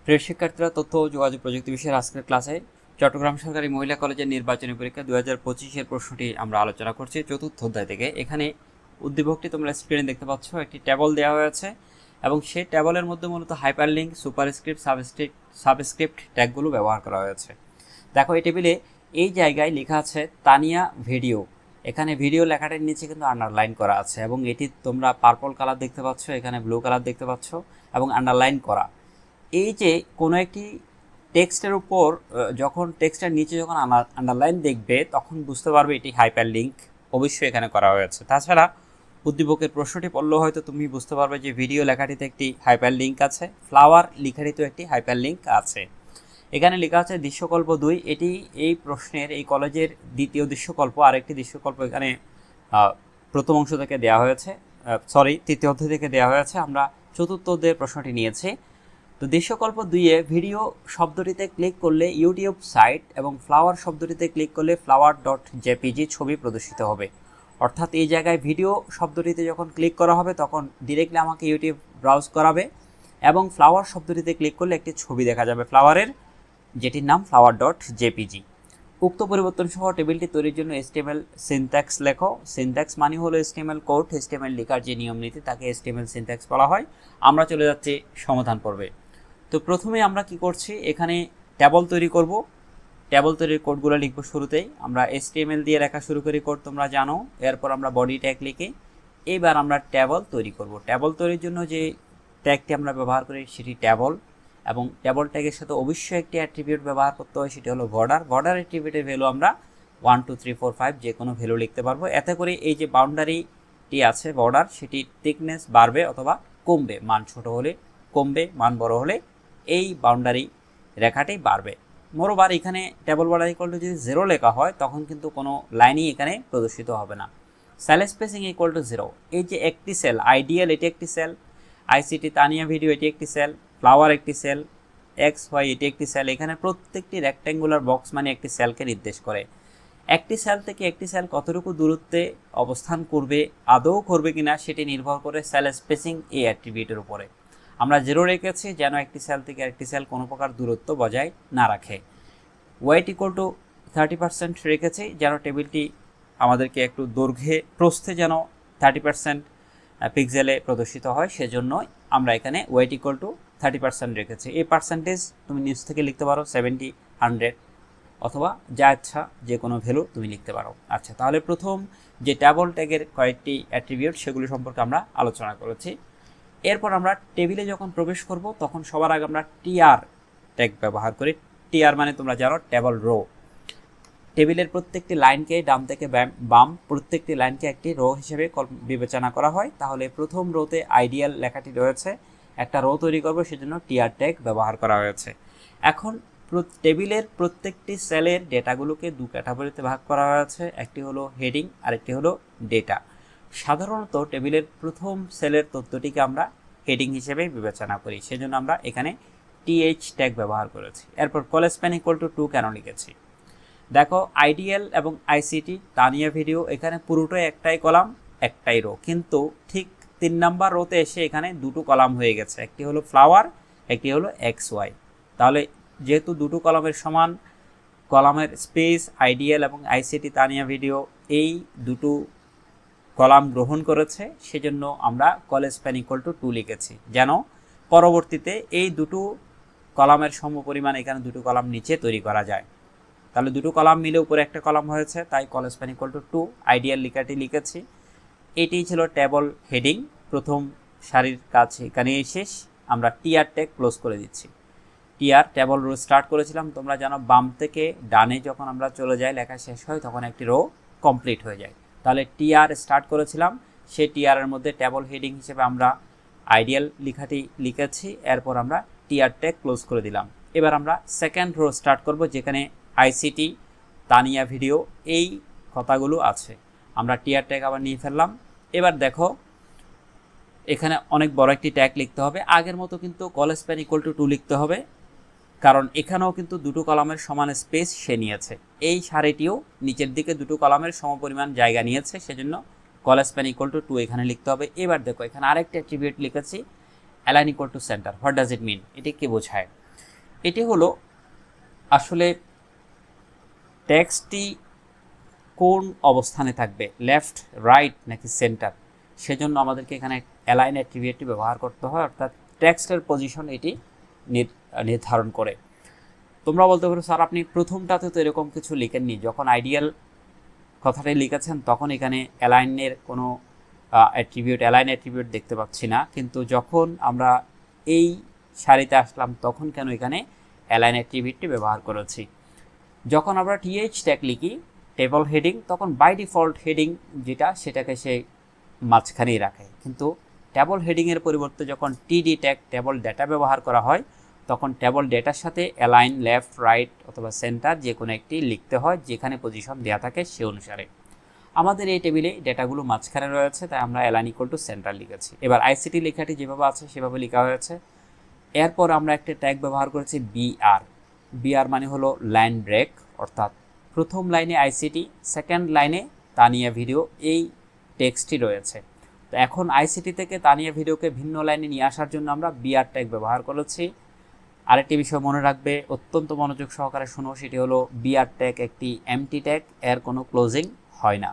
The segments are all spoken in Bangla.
প্রিয় শিক্ষার্থীরা, তথ্য ও যোগাযোগ প্রযুক্তি বিষয়ের আজকের ক্লাসে চট্টগ্রাম সরকারি মহিলা কলেজের নির্বাচনী পরীক্ষা 2025-এর প্রশ্নটি আমরা আলোচনা করছি চতুর্থ অধ্যায় থেকে। এখানে উদ্দীপকটি তোমরা স্ক্রিনে দেখতে পাচ্ছ, একটি টেবল দেওয়া হয়েছে এবং সেই টেবলের মধ্যে মূলত হাইপারলিঙ্ক, সুপারস্ক্রিপ্ট, সাবস্ক্রিপ্ট ট্যাগগুলো ব্যবহার করা হয়েছে। দেখো, এই টেবিলে এই জায়গায় লেখা আছে তানিয়া ভিডিও। এখানে ভিডিও লেখাটার নিচে কিন্তু আন্ডারলাইন করা আছে এবং এটি তোমরা পার্পল কালার দেখতে পাচ্ছ, এখানে ব্লু কালার দেখতে পাচ্ছ এবং আন্ডারলাইন করা। এই যে কোনো একটি টেক্সটের উপর যখন টেক্সটের নিচে যখন আন্ডারলাইন দেখবে তখন বুঝতে পারবে এটি হাইপার লিঙ্ক অবশ্যই এখানে করা হয়েছে। তাছাড়া উদ্দীপকের প্রশ্নটি পড়লেও হয়তো তুমি বুঝতে পারবে যে ভিডিও লেখাটিতে একটি হাইপার লিঙ্ক আছে, ফ্লাওয়ার লেখাটিতেও একটি হাইপার লিঙ্ক আছে। এখানে লেখা আছে দৃশ্যকল্প 2। এটি এই প্রশ্নের এই কলেজের দ্বিতীয় দৃশ্যকল্প। আরেকটি দৃশ্যকল্প এখানে প্রথম অংশ থেকে দেওয়া হয়েছে, তৃতীয় অধ্যায় থেকে দেওয়া হয়েছে। আমরা চতুর্থ অধ্যায়ের প্রশ্নটি নিয়েছি। তো দৃশ্যকল্প 2-এ ভিডিও শব্দটিতে ক্লিক করলে ইউটিউব সাইট এবং ফ্লাওয়ার শব্দটিতে ক্লিক করলে flower.jpg ছবি প্রদর্শিত হবে। অর্থাৎ এই জায়গায় ভিডিও শব্দটিতে যখন ক্লিক করা হবে তখন ডিরেক্টলি আমাকে ইউটিউব ব্রাউজ করাবে এবং ফ্লাওয়ার শব্দটিতে ক্লিক করলে একটি ছবি দেখা যাবে ফ্লাওয়ারের, যেটির নাম flower.jpg। উক্ত পরিবর্তন সহ টেবিলটি তৈরির জন্য HTML সিনট্যাক্স লেখো। সিনট্যাক্স মানে হলো HTML কোড। HTML লেখার যে নিয়ম নীতি তাকে HTML সিনট্যাক্স বলা হয়। আমরা চলে যাচ্ছি সমাধান পর্বে। তো প্রথমে আমরা কি করছি, এখানে টেবল তৈরি করব। টেবল তৈরির কোডগুলো লিখব। শুরুতেই আমরা HTML দিয়ে লেখা শুরু করি কোড, তোমরা জানো। এরপর আমরা বডি ট্যাগ লিখি। এবার আমরা টেবল তৈরি করব। টেবল তৈরির জন্য যে ট্যাগটি আমরা ব্যবহার করি সেটি টেবল, এবং টেবল ট্যাগের সাথে অবশ্যই একটি অ্যাট্রিবিউট ব্যবহার করতে হয়, সেটি হলো বর্ডার। বর্ডার অ্যাট্রিবিউটের ভ্যালু আমরা 1 2 3 4 5 যে কোনো ভ্যালু লিখতে পারবো। এতে করে এই যে বাউন্ডারিটি আছে বর্ডার, সেটি থিকনেস বাড়বে অথবা কমবে। মান ছোট হলে কমবে, মান বড় হলে এই বাউন্ডারি রেখাটি বাড়বে। মোরওভার এখানে টেবল বর্ডার ইকুয়াল টু যদি 0 লেখা হয় তখন কিন্তু কোনো লাইনই এখানে প্রদর্শিত হবে না। Sell spacing equal to 0। এই যে একটি সেল আইডিয়াল, এটি একটি সেল। আইসিটি তানিয়া ভিডিও, এটি একটি সেল। ফ্লাওয়ার একটি সেল। XY এটি একটি সেল। এখানে প্রত্যেকটি রেক্ট্যাঙ্গুলার বক্স মানে একটি সেলকে নির্দেশ করে। একটি সেল থেকে একটি সেল কতটুকু দূরত্বে অবস্থান করবে, আদৌ করবে কিনা, সেটি নির্ভর করে সেল স্পেসিং এই অ্যাট্রিবিউটের উপরে। আমরা 0 রেখেছি যেন একটি সেল থেকে একটি সেল কোনো প্রকার দূরত্ব বজায় না রাখে। ওয়েট ইকুয়াল টু 30% রেখেছি যেন টেবিলটি আমাদেরকে একটু দৈর্ঘ্যে প্রস্থে যেন 30% পিক্সেলে প্রদর্শিত হয়, সেজন্য আমরা এখানে ওয়েট ইকুয়াল টু 30% রেখেছি। এই পার্সেন্টেজ তুমি নিচ থেকে লিখতে পারো 70, 100 অথবা যা ইচ্ছা যে কোনো ভ্যালু তুমি লিখতে পারো। আচ্ছা, তাহলে প্রথম যে টেবল ট্যাগের কয়েকটি অ্যাট্রিবিউট সেগুলি সম্পর্কে আমরা আলোচনা করেছি। এরপর আমরা টেবিলে যখন প্রবেশ করব তখন সবার আগে আমরা টিআর ট্যাগ ব্যবহার করি। টিআর মানে তোমরা জানো টেবল রো। টেবিলের প্রত্যেকটি লাইনকে ডান থেকে বাম প্রত্যেকটি লাইনকে একটি রো হিসেবে বিবেচনা করা হয়। তাহলে প্রথম রোতে আইডিয়াল লেখাটি রয়েছে, একটা রো তৈরি করব, সেজন্য টিআর ট্যাগ ব্যবহার করা হয়েছে। এখন টেবিলের প্রত্যেকটি সেলের ডেটাগুলোকে 2 ক্যাটাগরিতে ভাগ করা হয়েছে। একটি হলো হেডিং আর একটি হলো ডেটা। সাধারণত টেবিলের প্রথম সেলের তথ্যটিকে আমরা হেডিং হিসেবে বিবেচনা করি, সেজন্য আমরা এখানে টিএইচ ট্যাগ ব্যবহার করেছি। এরপর কল স্প্যান ইকুয়াল টু 2 কেন লিখেছি, দেখো আইডিয়াল এবং আইসিটি তানিয়া ভিডিও এখানে পুরোটাই একটাই কলাম একটাই রো, কিন্তু ঠিক 3 নাম্বার রোতে এসে এখানে 2টো কলাম হয়ে গেছে। একটি হলো ফ্লাওয়ার, একটি হলো XY। তাহলে যেহেতু 2টো কলামের সমান কলামের স্পেস আইডিয়াল এবং আইসিটি তানিয়া ভিডিও এই 2টো কলাম গ্রহণ করেছে, সেজন্য আমরা কল স্প্যান ইকুয়াল টু 2 লিখেছি যেন পরবর্তীতে এই 2টো কলামের সমপরিমাণ এখানে 2টো কলাম নিচে তৈরি করা যায়। তাহলে 2টো কলাম মিলে উপরে একটা কলাম হয়েছে, তাই call span equal to 2 ideal লেখাটি লিখেছি। এটি ছিল টেবল হেডিং। প্রথম সারির কাজ এখানেই শেষ। আমরা টিআর ট্যাগ ক্লোজ করে দিচ্ছি। টিআর টেবল রো স্টার্ট করেছিলাম, তোমরা জানো বাম থেকে ডানে যখন আমরা চলে যাই লেখা শেষ হয় তখন একটি রো কমপ্লিট হয়ে যায়। তাহলে টিআর স্টার্ট করেছিলাম, সেই টিআরের মধ্যে টেবল হেডিং হিসেবে আমরা আইডিয়াল লেখাটি লিখেছি। এরপর আমরা টিআর ট্যাগ ক্লোজ করে দিলাম। এবার আমরা সেকেন্ড রো স্টার্ট করব যেখানে আইসিটি তানিয়া ভিডিও এই কথাগুলো আছে। আমরা টিআর ট্যাগ আবার নিয়ে ফেললাম। এবার দেখো এখানে অনেক বড় একটি ট্যাগ লিখতে হবে। আগের মতো কিন্তু কল স্প্যান ইকুয়াল টু 2 লিখতে হবে, কারণ এখানেও কিন্তু 2টো কলামের সমান স্পেস সে নিয়েছে। এই সারিটিও নিচের দিকে 2টো কলামের সমপরিমাণ জায়গা নিয়েছে, সেজন্য কল স্প্যান ইকুয়াল টু 2 এখানে লিখতে হবে। এবার দেখো এখানে আরেকটা অ্যাট্রিবিউট লিখেছি align equal to center. What does it mean, এটি কি বোঝায়? এটি হলো আসলে টেক্সটটি কোন অবস্থানে থাকবে, লেফট, রাইট নাকি সেন্টার, সেজন্য আমাদেরকে এখানে অ্যালাইন অ্যাট্রিবিউটটি ব্যবহার করতে হয়, অর্থাৎ টেক্সটের পজিশন এটি নির্ধারণ করে। তোমরা বলতে পারো স্যার আপনি প্রথমটাতে তো এরকম কিছু লিখেননি, যখন আইডিয়াল কথাটাই লিখেছেন তখন এখানে অ্যালাইনের কোনো অ্যালাইন অ্যাট্রিবিউট দেখতে পাচ্ছি না, কিন্তু যখন আমরা এই সারিতে আসলাম তখন কেন এখানে অ্যালাইন অ্যাট্রিবিউটটি ব্যবহার করেছি। যখন আমরা টিএইচ ট্যাগ লিখি টেবল হেডিং, তখন বাই ডিফল্ট হেডিং যেটা সেটাকে সে মাঝখানেই রাখে, কিন্তু টেবল হেডিংয়ের পরিবর্তে যখন টিডি ট্যাগ টেবল ডেটা ব্যবহার করা হয় তখন টেবল ডেটার সাথে অ্যালাইন, লেফট, রাইট অথবা সেন্টার যে কোনো একটি লিখতে হয়, যেখানে পজিশন দেওয়া থাকে সে অনুসারে। আমাদের এই টেবিলে ডেটাগুলো মাঝখানে রয়েছে, তাই আমরা অ্যালাইন ইকুয়াল টু সেন্টার লিখেছি। এবার আইসিটি লেখাটি যেভাবে আছে সেভাবে লেখা হয়েছে। এরপর আমরা একটা ট্যাগ ব্যবহার করেছি বিআর। বিআর মানে হলো লাইন ব্রেক, অর্থাৎ প্রথম লাইনে আইসিটি, সেকেন্ড লাইনে তানিয়া ভিডিও, এই টেক্সটটি রয়েছে। তো এখন আইসিটি থেকে তানিয়া ভিডিওকে ভিন্ন লাইনে নিয়ে আসার জন্য আমরা বিআর ট্যাগ ব্যবহার করেছি। আরেকটি বিষয় মনে রাখবে, অত্যন্ত মনোযোগ সহকারে শুনো, সেটি হলো বিআর ট্যাগ একটি এমটি ট্যাগ, এর কোনো ক্লোজিং হয় না।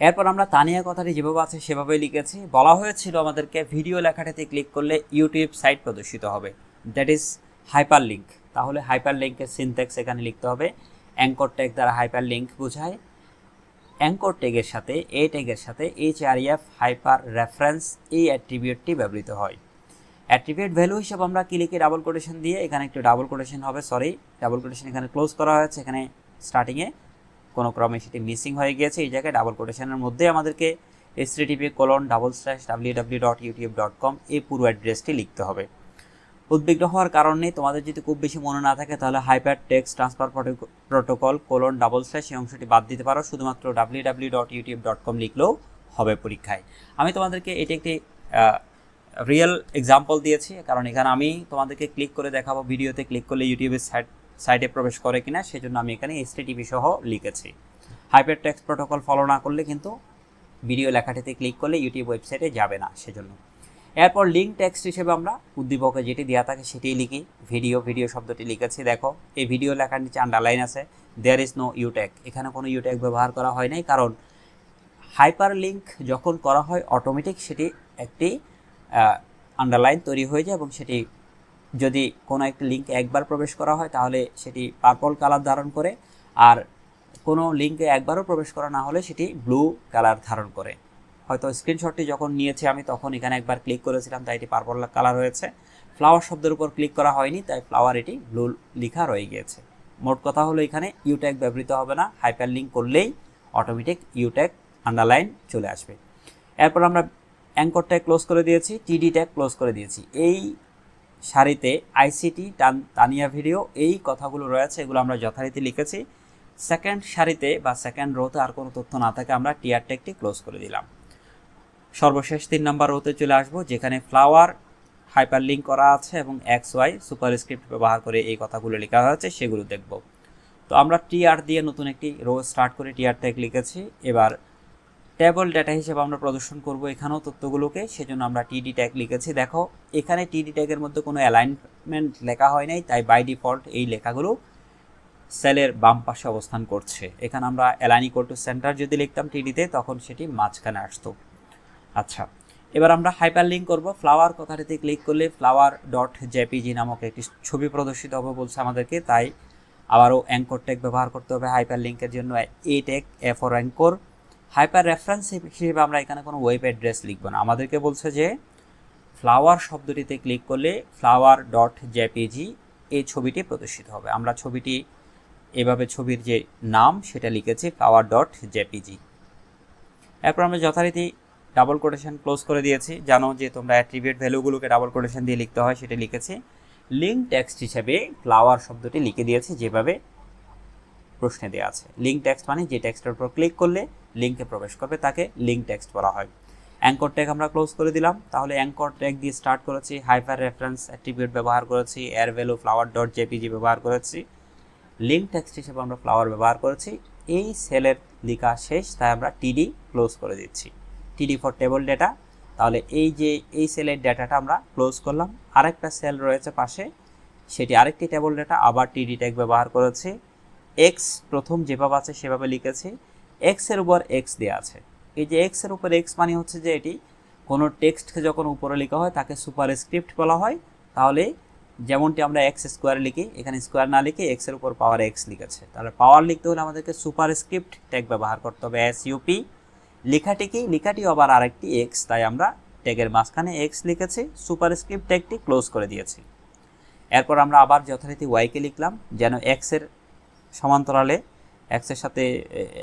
এরপর আমরা তানিয়া কথাটি যেভাবে আছে সেভাবেই লিখেছি। বলা হয়েছিল আমাদেরকে ভিডিও লেখাটিতে ক্লিক করলে ইউটিউব সাইট প্রদর্শিত হবে, দ্যাট ইজ হাইপার লিঙ্ক। তাহলে হাইপার লিঙ্কের সিনট্যাক্স এখানে লিখতে হবে। অ্যাঙ্কর ট্যাগ দ্বারা হাইপার লিঙ্ক বোঝায়। অ্যাঙ্কর ট্যাগের সাথে এই ট্যাগের সাথে এইচআরইএফ হাইপার রেফারেন্স এই অ্যাট্রিবিউটটি ব্যবহৃত হয়। অ্যাট্রিবিউট ভ্যালু হিসেবে আমরা কি লিখি, ডাবল কোটেশন দিয়ে, এখানে একটু ডাবল কোটেশন হবে, সরি ডাবল কোটেশন এখানে ক্লোজ করা হয়েছে, এখানে স্টার্টিংয়ে কোনো ক্রমে সেটি মিসিং হয়ে গিয়েছে, এই জায়গায় ডাবল কোটেশনের মধ্যে আমাদেরকে http://www.youtube.com এই পুরো অ্যাড্রেসটি লিখতে হবে। উদ্বিগ্ন হওয়ার কারণ নেই, তোমাদের যদি খুব বেশি মনে না থাকে তাহলে হাইপার টেক্সট ট্রান্সফার প্রোটোকল : এই অংশটি বাদ দিতে পারো, শুধুমাত্র www.youtube.com লিখলেও হবে পরীক্ষায়। আমি তোমাদেরকে এটি একটি রিয়েল এক্সাম্পল দিয়েছি, কারণ এখানে আমি তোমাদেরকে ক্লিক করে দেখাবো ভিডিওতে ক্লিক করলে ইউটিউবের সাইটে প্রবেশ করে কিনা, সেজন্য আমি এখানে http সহ লিখেছি। হাইপার টেক্সট প্রোটোকল ফলো না করলে কিন্তু ভিডিও লেখাটিতে ক্লিক করলে ইউটিউব ওয়েবসাইটে যাবে না, সেজন্য। এরপর লিঙ্ক টেক্সট হিসেবে আমরা উদ্দীপকে যেটি দেওয়া থাকে সেটিই লিখি। ভিডিও শব্দটি লিখেছি, দেখো এই ভিডিও লেখার নিচে আন্ডারলাইন আছে, there is no U tag, এখানে কোনো ইউ ট্যাগ ব্যবহার করা হয় নাই, কারণ হাইপার লিঙ্ক যখন করা হয় অটোমেটিক সেটি একটি আন্ডারলাইন তৈরি হয়ে যায়, এবং সেটি যদি কোনো একটি লিঙ্কে একবার প্রবেশ করা হয় তাহলে সেটি পার্পল কালার ধারণ করে, আর কোনো লিঙ্কে একবারও প্রবেশ করা না হলে সেটি ব্লু কালার ধারণ করে। হয়তো স্ক্রিনশটটি যখন নিয়েছি আমি তখন এখানে একবার ক্লিক করেছিলাম তাই এটি পার্পল কালার হয়েছে। ফ্লাওয়ার শব্দের উপর ক্লিক করা হয়নি তাই ফ্লাওয়ার এটি ব্লু লেখা রয়ে গিয়েছে। মোট কথা হলো এখানে ইউ ট্যাগ ব্যবহৃত হবে না, হাইপার লিঙ্ক করলেই অটোমেটিক ইউ ট্যাগ আন্ডারলাইন চলে আসবে। এরপর আমরা অ্যাঙ্কর ট্যাগ ক্লোজ করে দিয়েছি, টিডি ট্যাগ ক্লোজ করে দিয়েছি। এই সারিতে আইসিটি, তানিয়া ভিডিও এই কথাগুলো রয়েছে, এগুলো আমরা যথারীতি লিখেছি। সেকেন্ড সারিতে বা সেকেন্ড রোতে আর কোনো তথ্য না থাকে আমরা টিআর ট্যাগটি ক্লোজ করে দিলাম। সর্বশেষ 3 নম্বর রোতে চলে আসব, যেখানে ফ্লাওয়ার হাইপার লিঙ্ক করা আছে এবং XY সুপারস্ক্রিপ্ট ব্যবহার করে এই কথাগুলো লেখা হয়েছে, সেগুলো দেখব। তো আমরা টিআর দিয়ে নতুন একটি রো স্টার্ট করে টিআর ট্যাগ লিখেছি। এবার টেবল ডেটা হিসেবে আমরা প্রদর্শন করব এখানেও তথ্যগুলোকে, সেজন্য আমরা টিডি ট্যাগ লিখেছি। দেখো এখানে টিডি ট্যাগের মধ্যে কোনো অ্যালাইনমেন্ট লেখা হয় নাই, তাই বাই ডিফল্ট এই লেখাগুলো সেলের বাম পাশে অবস্থান করছে। এখানে আমরা অ্যালাইন ইকুয়াল টু সেন্টার যদি লিখতাম টিডিতে তখন সেটি মাঝখানে আসতো। আচ্ছা, এবার আমরা হাইপার লিঙ্ক করবো। ফ্লাওয়ার কথাটিতে ক্লিক করলে flower.jpg নামক একটি ছবি প্রদর্শিত হবে বলছে আমাদেরকে, তাই আবারও অ্যাঙ্কর ট্যাগ ব্যবহার করতে হবে হাইপার লিঙ্কের জন্য। A tag, A for anchor. Hyper reference হিসেবে আমরা এখানে কোনো ওয়েব অ্যাড্রেস লিখব না, আমাদেরকে বলছে যে ফ্লাওয়ার শব্দটিতে ক্লিক করলে flower.jpg এই ছবিটি প্রদর্শিত হবে। আমরা ছবিটি এভাবে ছবির যে নাম সেটা লিখেছি flower.jpg। এরপর আমরা যথারীতি ডাবল কোটেশন ক্লোজ করে দিয়েছি। জানো যে তোমরা অ্যাট্রিবিউট ভ্যালুগুলোকে ডাবল কোটেশন দিয়ে লিখতে হয়, সেটা লিখেছি। লিঙ্ক টেক্সট হিসেবে ফ্লাওয়ার শব্দটি লিখে দিয়েছি যেভাবে প্রশ্নে দেওয়া আছে। লিঙ্ক টেক্সট মানে যে টেক্সটের উপর ক্লিক করলে লিঙ্কে প্রবেশ করবে তাকে লিঙ্ক টেক্সট বলা হয়। অ্যাঙ্কর ট্যাগ আমরা ক্লোজ করে দিলাম। তাহলে অ্যাঙ্কর ট্যাগ দিয়ে স্টার্ট করেছি, হাইপার রেফারেন্স অ্যাট্রিবিউট ব্যবহার করেছি, এর ভ্যালু flower.jpg ব্যবহার করেছি, লিঙ্ক টেক্সট হিসেবে আমরা ফ্লাওয়ার ব্যবহার করেছি। এই সেলের লেখা শেষ, তাই আমরা টিডি ক্লোজ করে দিচ্ছি, টিডি ফর টেবল ডেটা। তাহলে এই যে এই সেলের ডেটাটা আমরা ক্লোজ করলাম। আরেকটা সেল রয়েছে পাশে, সেটি আরেকটি টেবল ডেটা, আবার টিডি ট্যাগ ব্যবহার করেছি। এক্স প্রথম যেভাবে আছে সেভাবে লিখেছি, এক্স এর উপর এক্স দেওয়া আছে। এই যে এক্স এর উপর এক্স মানে হচ্ছে যে এটি কোনো টেক্সটকে যখন উপরে লেখা হয় তাকে সুপারস্ক্রিপ্ট বলা হয়। তাহলে যেমনটি আমরা এক্স স্কোয়ার লিখি, এখানে স্কোয়ার না লিখে এক্স এর উপর পাওয়ার এক্স লিখেছে। তাহলে পাওয়ার লিখতে হলে আমাদেরকে সুপারস্ক্রিপ্ট ট্যাগ ব্যবহার করতে হবে, এসইউপি। লেখাটি কি, লেখাটি আবার আরেকটি এক্স, তাই আমরা ট্যাগের মাঝখানে এক্স লিখেছি, সুপারস্ক্রিপ্ট ট্যাগটি ক্লোজ করে দিয়েছি। এরপর আমরা আবার যথারীতি ওয়াইকে লিখলাম, যেন এক্সের সমান্তরালে এক্সের সাথে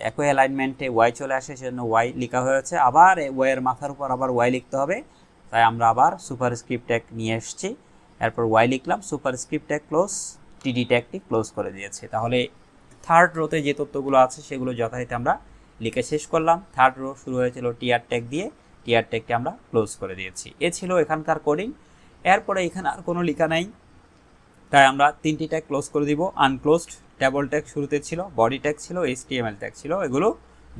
একই অ্যালাইনমেন্টে ওয়াই চলে আসে, সেজন্য ওয়াই লেখা হয়েছে। আবার ওয়াইয়ের মাথার উপর আবার ওয়াই লিখতে হবে, তাই আমরা আবার সুপারস্ক্রিপ্ট ট্যাগ নিয়ে এসেছি। এরপর ওয়াই লিখলাম, সুপারস্ক্রিপ্ট ট্যাগ ক্লোজ, টিডি ট্যাগটি ক্লোজ করে দিয়েছি। তাহলে থার্ড রোতে যে তথ্যগুলো আছে সেগুলো যথারীতি আমরা লিখে শেষ করলাম। থার্ড রো শুরু হয়েছিল টিআর ট্যাগ দিয়ে, টিআর ট্যাগটি আমরা ক্লোজ করে দিয়েছি। এ ছিল এখানকার কোডিং। এরপরে এখানে আর কোনো লেখা নাই, তাই আমরা তিনটি ট্যাগ ক্লোজ করে দিব। আনক্লোজড টেবল ট্যাগ শুরুতে ছিল, বডি ট্যাগ ছিল, এইচটিএমএল ট্যাগ ছিল, এগুলো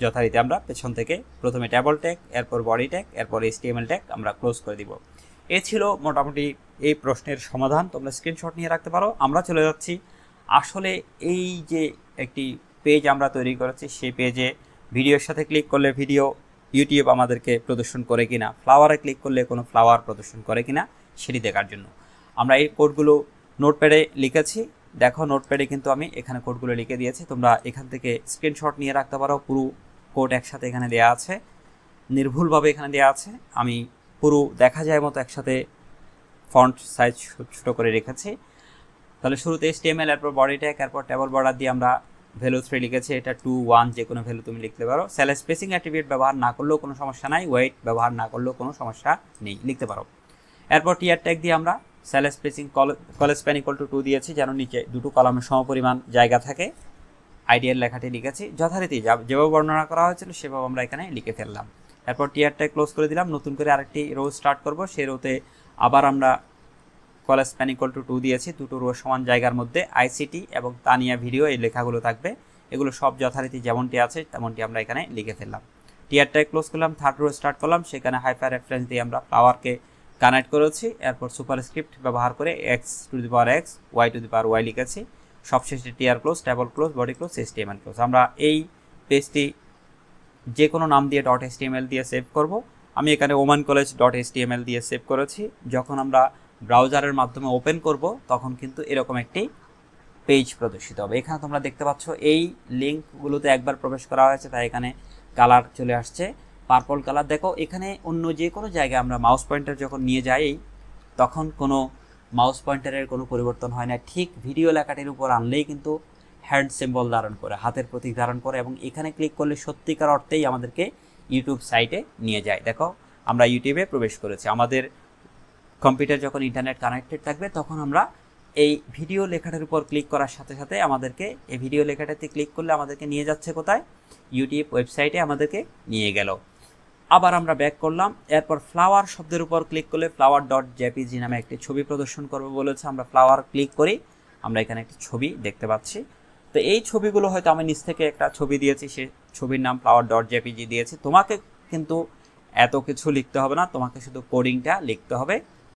যথারীতি আমরা পেছন থেকে প্রথমে টেবল ট্যাগ, এরপর বডি ট্যাগ, এরপর এইচটিএমএল ট্যাগ আমরা ক্লোজ করে দিব। এ ছিল মোটামুটি এই প্রশ্নের সমাধান। তোমরা স্ক্রিনশট নিয়ে রাখতে পারো। আমরা চলে যাচ্ছি আসলে এই যে একটি পেজ আমরা তৈরি করেছি, সেই পেজে ভিডিওর সাথে ক্লিক করলে ভিডিও ইউটিউব আমাদেরকে প্রদর্শন করে কিনা, ফ্লাওয়ারে ক্লিক করলে কোনো ফ্লাওয়ার প্রদর্শন করে কিনা সেটি দেখার জন্য আমরা এই কোডগুলো নোটপ্যাডে লিখেছি। দেখো নোটপ্যাডে কিন্তু আমি এখানে কোডগুলো লিখে দিয়েছি, তোমরা এখান থেকে স্ক্রিনশট নিয়ে রাখতে পারো। পুরো কোড একসাথে এখানে দেওয়া আছে, নির্ভুলভাবে এখানে দেওয়া আছে। আমি পুরো দেখা যায় মতো একসাথে ফন্ট সাইজ ছোটো করে রেখেছি। তাহলে শুরুতে এইচটিএমএল, এরপর বডি ট্যাগ, এরপর টেবল বর্ডার দিয়ে আমরা ভ্যালু 3 লিখেছি। এটা 2, 1 যে কোনো ভ্যালু তুমি লিখতে পারো। সেল স্পেসিং অ্যাট্রিবিউট ব্যবহার না করলেও কোনো সমস্যা নাই, ওয়েট ব্যবহার না করলেও কোনো সমস্যা নেই, লিখতে পারো। এরপর টিআর ট্যাগ দিয়ে আমরা sell spacing call span equal to 2 দিয়েছি, যেন নিচে দুটো কলামের সমপরিমাণ জায়গা থাকে। আইডিয়াল লেখাটি লিখেছি যথারীতি যেভাবে বর্ণনা করা হয়েছিল সেভাবে আমরা এখানে লিখে ফেললাম। এরপর টিআর ট্যাগ ক্লোজ করে দিলাম। নতুন করে আরেকটি রো স্টার্ট করব, সেই রোতে আবার আমরা কল স্প্যান ইকুয়াল টু 2 দিয়েছি। দুটো রো সমান জায়গার মধ্যে আইসিটি এবং তানিয়া ভিডিও এই লেখাগুলো থাকবে, এগুলো সব যথারীতি যেমনটি আছে তেমনটি আমরা এখানে লিখে ফেললাম। টিআর ট্যাগ ক্লোজ করলাম, থার্ড রো স্টার্ট করলাম, সেখানে হাইপার রেফারেন্স দিয়ে আমরা ফ্লাওয়ারকে কানেক্ট করেছি। এরপর সুপারস্ক্রিপ্ট ব্যবহার করে X to the power X, Y to the power Y লিখেছি। সবশেষে TR close, table close, body close, HTML close. আমরা এই পেজটি যে কোনো নাম দিয়ে .html দিয়ে সেভ করব। আমি এখানে ওমান কলেজ .html দিয়ে সেভ করেছি। যখন আমরা ব্রাউজারের মাধ্যমে ওপেন করব তখন কিন্তু এরকম একটি পেজ প্রদর্শিত হবে। এখানে তোমরা দেখতে পাচ্ছ এই লিঙ্কগুলোতে একবার প্রবেশ করা হয়েছে, তাই এখানে কালার চলে আসছে পার্পল কালার। দেখো এখানে অন্য যে কোনো জায়গায় আমরা মাউস পয়েন্টার যখন নিয়ে যাই তখন কোনো মাউস পয়েন্টারের কোনো পরিবর্তন হয় না, ঠিক ভিডিও লেখাটির উপর আনলেই কিন্তু হ্যান্ড সিম্বল ধারণ করে, হাতের প্রতীক ধারণ করে, এবং এখানে ক্লিক করলে সত্যিকার অর্থেই আমাদেরকে ইউটিউব সাইটে নিয়ে যায়। দেখো আমরা ইউটিউবে প্রবেশ করেছি। আমাদের কম্পিউটার যখন ইন্টারনেট কানেক্টেড থাকবে তখন আমরা এই ভিডিও লেখাটার উপর ক্লিক করার সাথে সাথে আমাদেরকে এই ভিডিও লেখাটাতে ক্লিক করলে আমাদেরকে নিয়ে যাচ্ছে কোথায়, ইউটিউব ওয়েবসাইটে আমাদেরকে নিয়ে গেল। আবার আমরা ব্যাক করলাম। এরপর ফ্লাওয়ার শব্দের উপর ক্লিক করলে flower.jpg নামে একটি ছবি প্রদর্শন করবে বলেছে। আমরা ফ্লাওয়ার ক্লিক করি, আমরা এখানে একটি ছবি দেখতে পাচ্ছি। তো এই ছবিগুলো হয়তো আমি নিচ থেকে একটা ছবি দিয়েছি, সে ছবির নাম flower.jpg দিয়েছি। তোমাকে কিন্তু এত কিছু লিখতে হবে না, তোমাকে শুধু কোডিংটা লিখতে হবে।